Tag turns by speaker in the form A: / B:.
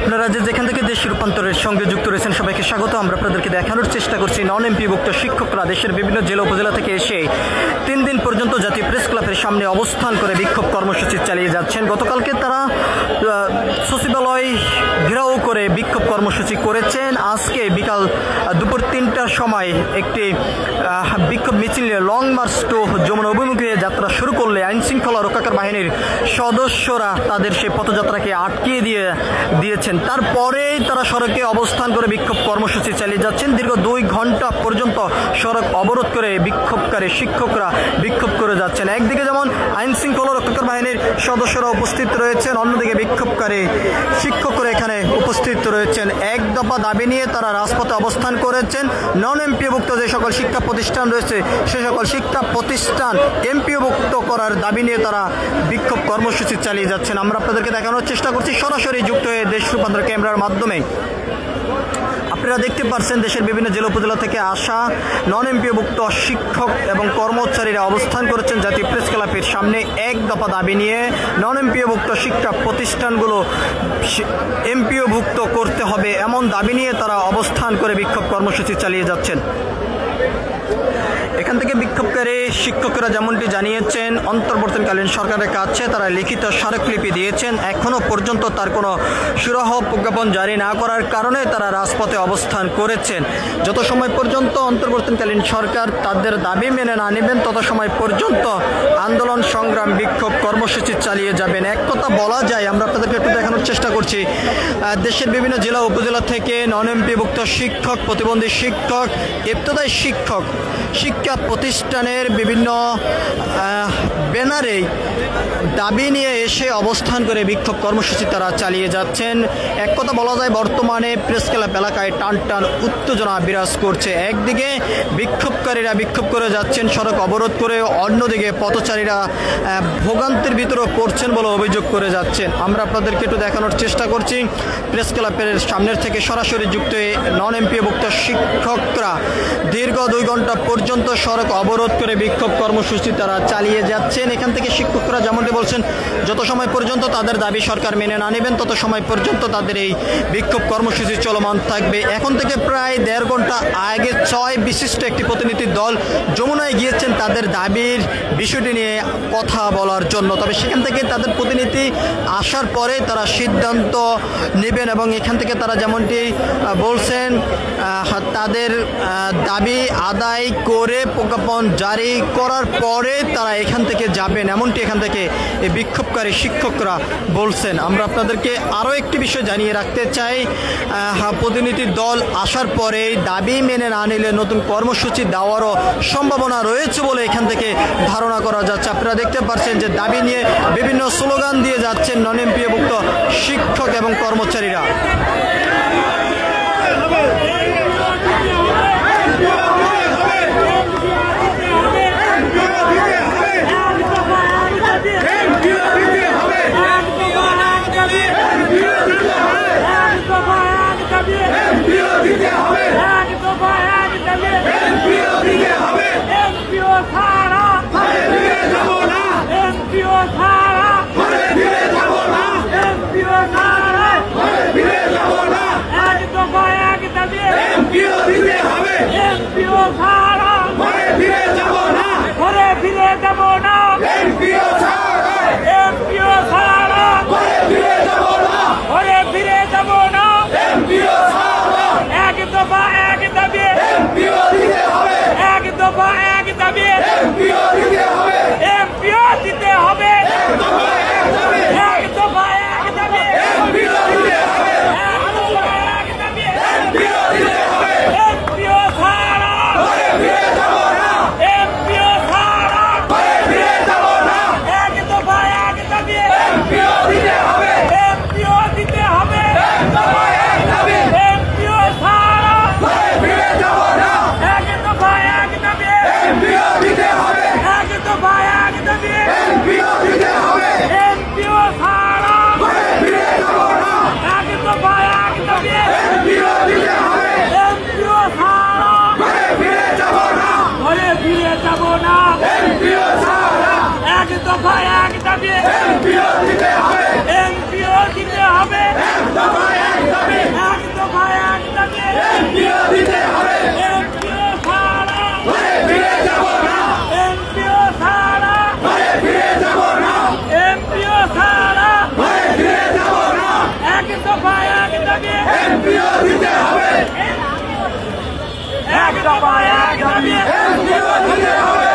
A: আপনারা যেখান থেকে দেশ রূপান্তরের সঙ্গে যুক্ত রয়েছেন সবাইকে স্বাগত। আমরা আপনাদেরকে দেখানোর চেষ্টা করছি নন এমপিভুক্ত শিক্ষকরা দেশের বিভিন্ন জেলা উপজেলা থেকে এসে 3 দিন পর্যন্ত জাতীয় প্রেস ক্লাবের সামনে অবস্থান করে বিক্ষোভ কর্মসূচি চালিয়ে যাচ্ছেন। গতকালকে তারা সচিবালয় ঘেরাও করে বিক্ষোভ কর্মসূচি করেছেন। আজকে বিকাল দুপুর 3টার সময় একটি বিক্ষোভ মিছিল লং মার্চ টু যমুনা অভিমুখে যাত্রা শুরু করলে আইন শৃঙ্খলা রক্ষাকারী বাহিনীর সদস্যরা তাদের সেই পথযাত্রাকে আটকিয়ে দিয়েছেন। তারপরেই তারা সড়কে অবস্থান করে বিক্ষোভ কর্মসূচি চালিয়ে যাচ্ছেন। দীর্ঘ 2 ঘন্টা পর্যন্ত সড়ক অবরোধ করে বিক্ষোভকারী শিক্ষকরা বিক্ষোভ করে যাচ্ছেন। একদিকে যেমন আইন শৃঙ্খলা রক্ষাকারী বাহিনীর সদস্যরা উপস্থিত রয়েছেন, অন্যদিকে বিক্ষোভকারী শিক্ষকরা এখানে উপস্থিত রয়েছেন। এক দফা দাবি নিয়ে তারা রাজপথে অবস্থান করেছেন। নন এমপিওভুক্ত যে সকল শিক্ষা প্রতিষ্ঠান রয়েছে সে সকল শিক্ষা প্রতিষ্ঠান এমপিওভুক্ত করার দাবি নিয়ে তারা বিক্ষোভ কর্মসূচি চালিয়ে যাচ্ছেন। আমরা আপনাদেরকে দেখানোর চেষ্টা করছি সরাসরি যুক্ত হয়ে দেশ রূপান্তর ক্যামেরার মাধ্যমে। আপনারা দেখতে পাচ্ছেন দেশের বিভিন্ন জেলা উপজেলা থেকে আসা নন এমপিওভুক্ত শিক্ষক এবং কর্মচারীরা অবস্থান করেছেন জাতীয় প্রেস ক্লাবের সামনে এক দফা দাবি নিয়ে। নন এমপিওভুক্ত শিক্ষা প্রতিষ্ঠানগুলো এমপিওভুক্ত করতে হবে এমন দাবি নিয়ে তারা অবস্থান করে বিক্ষোভ কর্মসূচি চালিয়ে যাচ্ছেন। এখান থেকে বিক্ষোভকারী শিক্ষকরা যেমনটি জানিয়েছেন, অন্তর্বর্তীকালীন সরকারের কাছে তারা লিখিত স্মারকলিপি দিয়েছেন। এখনও পর্যন্ত তার কোনো সুরাহ প্রজ্ঞাপন জারি না করার কারণে তারা রাজপথে অবস্থান করেছেন। যত সময় পর্যন্ত অন্তর্বর্তীকালীন সরকার তাদের দাবি মেনে না নেবেন তত সময় পর্যন্ত আন্দোলন সংগ্রাম বিক্ষোভ কর্মসূচি চালিয়ে যাবেন। এক কথা বলা যায়, আমরা আপনাদেরকে একটু দেখানোর চেষ্টা করছি, দেশের বিভিন্ন জেলা উপজেলা থেকে নন এমপিভুক্ত শিক্ষক, প্রতিবন্ধী শিক্ষক, ইবতদায়ী শিক্ষক শিক্ষা প্রতিষ্ঠানের বিভিন্ন ব্যানারে দাবি নিয়ে এসে অবস্থান করে বিক্ষোভ কর্মসূচি তারা চালিয়ে যাচ্ছেন। এক কথা বলা যায়, বর্তমানে প্রেস ক্লাব এলাকায় টান টান উত্তেজনা বিরাজ করছে। একদিকে বিক্ষোভকারীরা বিক্ষোভ করে যাচ্ছেন সড়ক অবরোধ করে, অন্যদিকে পথচারীরা ভোগান্তির ভিতরে পড়ছেন বলে অভিযোগ করে যাচ্ছেন। আমরা আপনাদেরকে একটু দেখানোর চেষ্টা করছি প্রেস ক্লাবের সামনের থেকে সরাসরি যুক্ত হয়ে নন এমপিওভুক্ত শিক্ষকরা দীর্ঘ 2 ঘন্টা পর্যন্ত সড়ক অবরোধ করে বিক্ষোভ কর্মসূচি তারা চালিয়ে যাচ্ছেন। এখান থেকে শিক্ষকরা যেমনটি বলছেন, যত সময় পর্যন্ত তাদের দাবি সরকার মেনে না নেবেন তত সময় পর্যন্ত তাদের এই বিক্ষোভ কর্মসূচি চলমান থাকবে। এখন থেকে প্রায় 1.5 ঘন্টা আগে 6 বিশিষ্ট একটি প্রতিনিধি দল যমুনায় গিয়েছেন তাদের দাবির বিষয়টি নিয়ে কথা বলার জন্য। তবে সেখান থেকে তাদের প্রতিনিধি আসার পরে তারা সিদ্ধান্ত নেবেন এবং এখান থেকে তারা যেমনটি বলছেন তাদের দাবি আদায় করে প্রজ্ঞাপন জারি করার পরে তারা এখান থেকে যাবেন, এমনটি এখান থেকে এই বিক্ষোভকারী শিক্ষকরা বলছেন। আমরা আপনাদেরকে আরও একটি বিষয় জানিয়ে রাখতে চাই, প্রতিনিধি দল আসার পরে দাবি মেনে না নিলে নতুন কর্মসূচি দেওয়ারও সম্ভাবনা রয়েছে বলে এখান থেকে ধারণা করা যাচ্ছে। আপনারা দেখতে পাচ্ছেন যে দাবি নিয়ে বিভিন্ন স্লোগান দিয়ে যাচ্ছেন নন এমপিওভুক্ত শিক্ষক এবং কর্মচারীরা।
B: এমপিও দিতে হবে, এক দফা এক দাবি, এমপিও দিতে হবে।